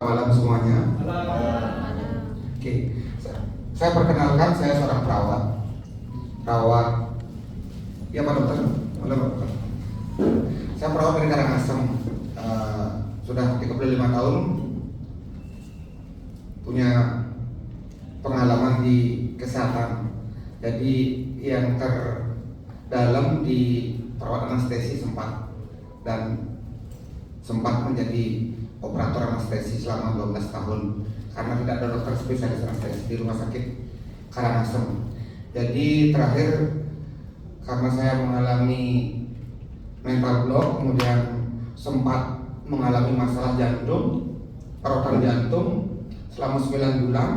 Malam semuanya. Oke, saya perkenalkan, saya seorang perawat. Ya Pak Dokter, halo Pak Dokter. Saya perawat dari Karangasem, sudah 35 tahun, punya pengalaman di kesehatan. Jadi yang terdalam di perawat anestesi sempat menjadi operator anestesi selama 12 tahun karena tidak ada dokter spesialis anestesi di rumah sakit Karangasem. Jadi terakhir karena saya mengalami mental block, kemudian sempat mengalami masalah jantung, perawatan jantung selama 9 bulan.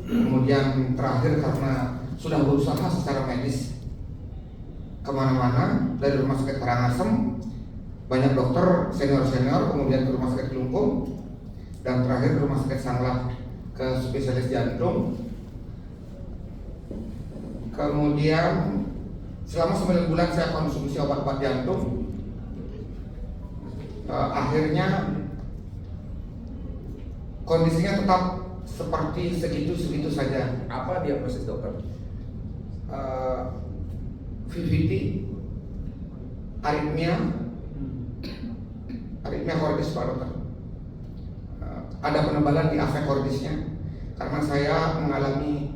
Kemudian terakhir karena sudah berusaha secara medis kemana-mana, dari rumah sakit Karangasem banyak dokter senior, kemudian ke rumah sakit Kelungkung, dan terakhir ke rumah sakit Sanglah ke spesialis jantung. Kemudian selama 9 bulan saya konsumsi obat-obat jantung. Akhirnya kondisinya tetap seperti segitu saja. Apa diagnosis dokter? VVT, aritmia kordis Pak Dokter. Ada penebalan di afek kordisnya karena saya mengalami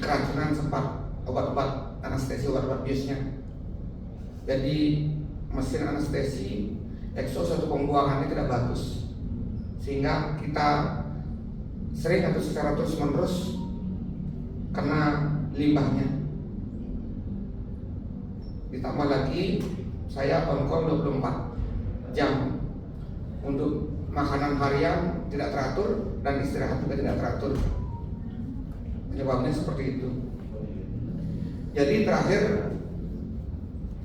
keracunan sempat obat-obat anestesi, obat-obat biusnya. Jadi mesin anestesi eksos atau pembuangannya tidak bagus, sehingga kita sering atau secara terus-menerus kena limbahnya. Ditambah lagi saya on call 24 jam untuk makanan harian tidak teratur dan istirahat juga tidak teratur. Penyebabnya seperti itu. Jadi terakhir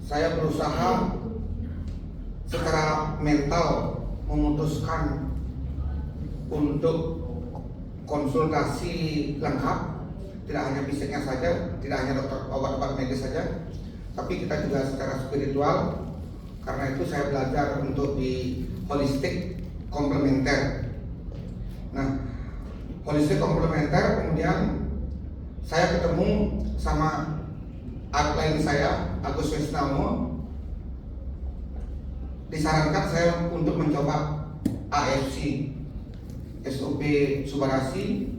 saya berusaha secara mental memutuskan untuk konsultasi lengkap, tidak hanya fisiknya saja, tidak hanya dokter obat-obat medis saja, tapi kita juga secara spiritual. Karena itu saya belajar untuk di holistik komplementer. Nah, holistik komplementer, kemudian saya ketemu sama upline saya, Agus Wisnamo. Disarankan saya untuk mencoba AFC, SOP Subarasi,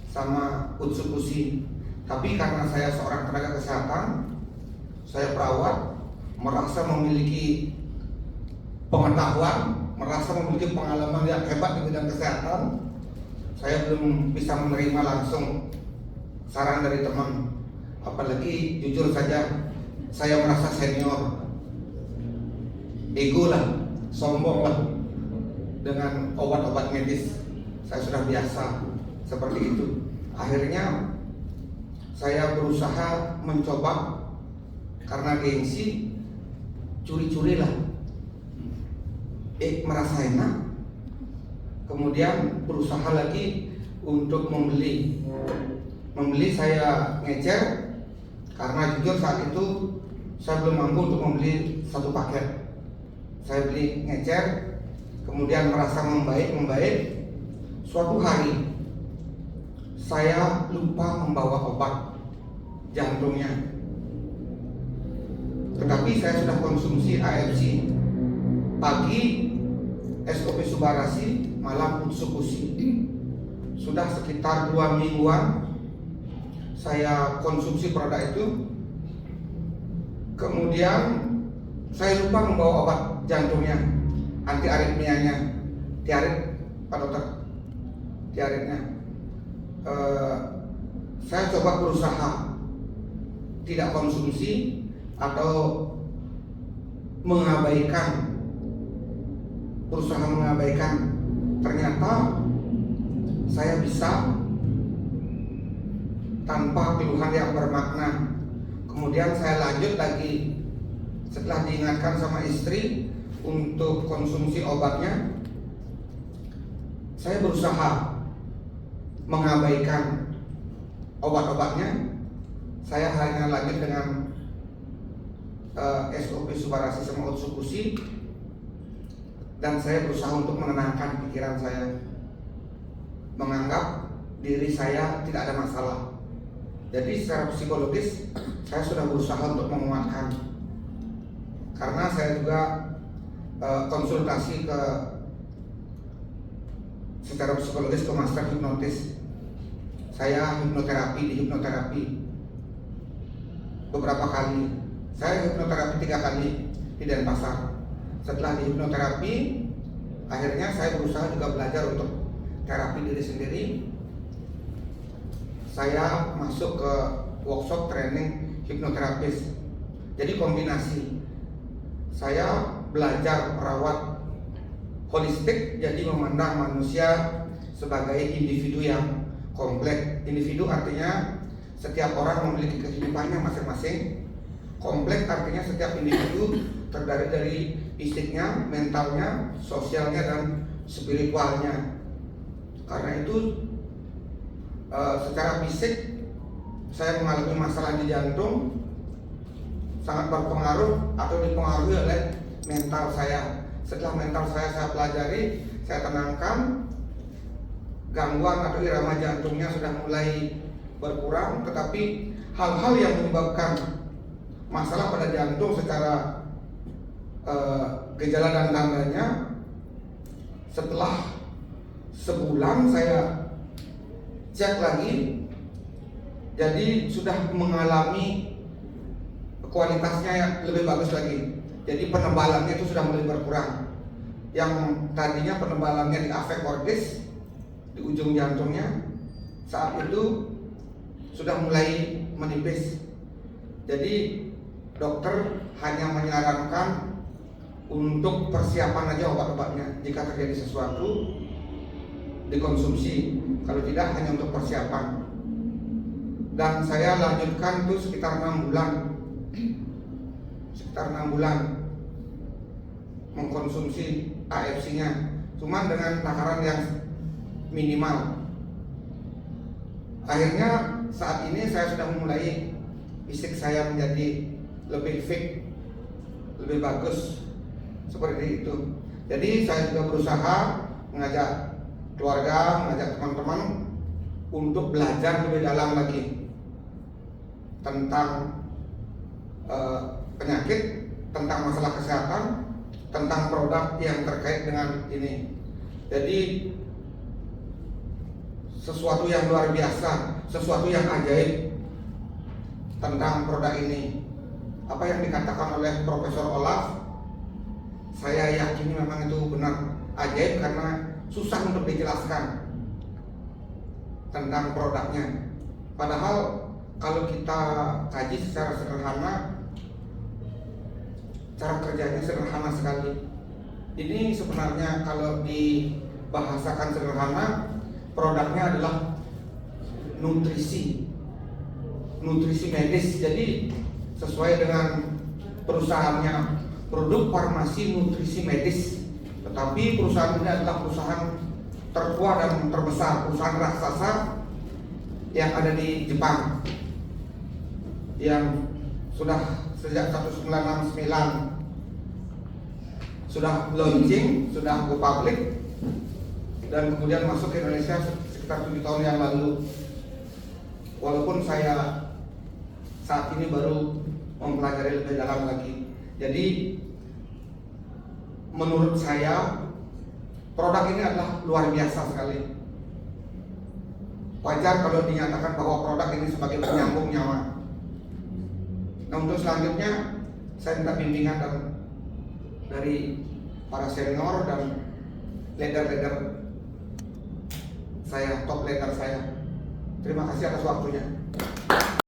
sama Utsukushi. Tapi karena saya seorang tenaga kesehatan, saya perawat, merasa memiliki pengetahuan, merasa memiliki pengalaman yang hebat di bidang kesehatan, saya belum bisa menerima langsung saran dari teman. Apalagi jujur saja, saya merasa senior, ego lah, sombong lah dengan obat-obat medis. Saya sudah biasa seperti itu. Akhirnya saya berusaha mencoba karena gengsi, curi-curi lah, merasa enak, kemudian berusaha lagi untuk membeli. Saya ngecer karena jujur saat itu saya belum mampu untuk membeli satu paket. Saya beli ngecer, kemudian merasa membaik. Suatu hari saya lupa membawa obat jantungnya. Tetapi saya sudah konsumsi AFC, pagi SOP Subarasi, malam Utsukushi. Sudah sekitar 2 mingguan saya konsumsi produk itu. Kemudian saya lupa membawa obat jantungnya, anti aritmianya, tiarit Pak Dokter, tiaritnya. Saya coba berusaha tidak konsumsi atau berusaha mengabaikan. Ternyata saya bisa tanpa keluhan yang bermakna. Kemudian saya lanjut lagi setelah diingatkan sama istri untuk konsumsi obatnya. Saya berusaha mengabaikan obat-obatnya. Saya hanya lanjut dengan SOP Subarasi sama Utsukushi, dan saya berusaha untuk menenangkan pikiran saya. menganggap diri saya tidak ada masalah. Jadi secara psikologis saya sudah berusaha untuk menguatkan, karena saya juga konsultasi secara psikologis ke master hipnotis. Saya hipnoterapi di hipnoterapi beberapa kali. Saya hipnoterapi 3 kali di Denpasar. Setelah di hipnoterapi, akhirnya saya berusaha juga belajar untuk terapi diri sendiri. Saya masuk ke workshop training hipnoterapis. Jadi kombinasi. Saya belajar merawat holistik, jadi memandang manusia sebagai individu yang kompleks. Individu artinya setiap orang memiliki kehidupannya masing-masing. Kompleks artinya setiap individu terdiri dari fisiknya, mentalnya, sosialnya, dan spiritualnya. Karena itu secara fisik saya mengalami masalah di jantung, sangat berpengaruh atau dipengaruhi oleh mental saya. Setelah mental saya pelajari, saya tenangkan, gangguan atau irama jantungnya sudah mulai berkurang. Tetapi hal-hal yang menyebabkan masalah pada jantung secara gejala dan tandanya, setelah sebulan saya cek lagi, jadi sudah mengalami kualitasnya lebih bagus lagi. Jadi penebalannya itu sudah mulai berkurang. Yang tadinya penebalannya di afek cordis, di ujung jantungnya, saat itu sudah mulai menipis. Jadi dokter hanya menyarankan untuk persiapan aja obat-obatnya. Jika terjadi sesuatu dikonsumsi, kalau tidak hanya untuk persiapan. Dan saya lanjutkan itu sekitar 6 bulan mengkonsumsi AFC-nya, cuman dengan takaran yang minimal. Akhirnya saat ini saya sudah memulai fisik saya menjadi lebih fit, lebih bagus, seperti itu. Jadi saya juga berusaha mengajak keluarga, mengajak teman-teman untuk belajar lebih dalam lagi tentang penyakit, tentang masalah kesehatan, tentang produk yang terkait dengan ini. Jadi sesuatu yang luar biasa, sesuatu yang ajaib tentang produk ini. Apa yang dikatakan oleh Profesor Olaf, saya yakini memang itu benar ajaib, karena susah untuk dijelaskan tentang produknya. Padahal kalau kita kaji secara sederhana, cara kerjanya sederhana sekali. Ini sebenarnya kalau dibahasakan sederhana, produknya adalah nutrisi medis. Jadi sesuai dengan perusahaannya, produk farmasi nutrisi medis. Tetapi perusahaan ini adalah perusahaan terkuat dan terbesar, perusahaan raksasa yang ada di Jepang, yang sudah sejak 1969 sudah launching, sudah go public, dan kemudian masuk ke Indonesia sekitar 7 tahun yang lalu. Walaupun saya saat ini baru mempelajari lebih dalam lagi. Jadi menurut saya produk ini adalah luar biasa sekali. Wajar kalau dinyatakan bahwa produk ini sebagai penyambung nyawa. Nah, untuk selanjutnya saya minta bimbingan dari para senior dan leader saya, top leader saya. Terima kasih atas waktunya.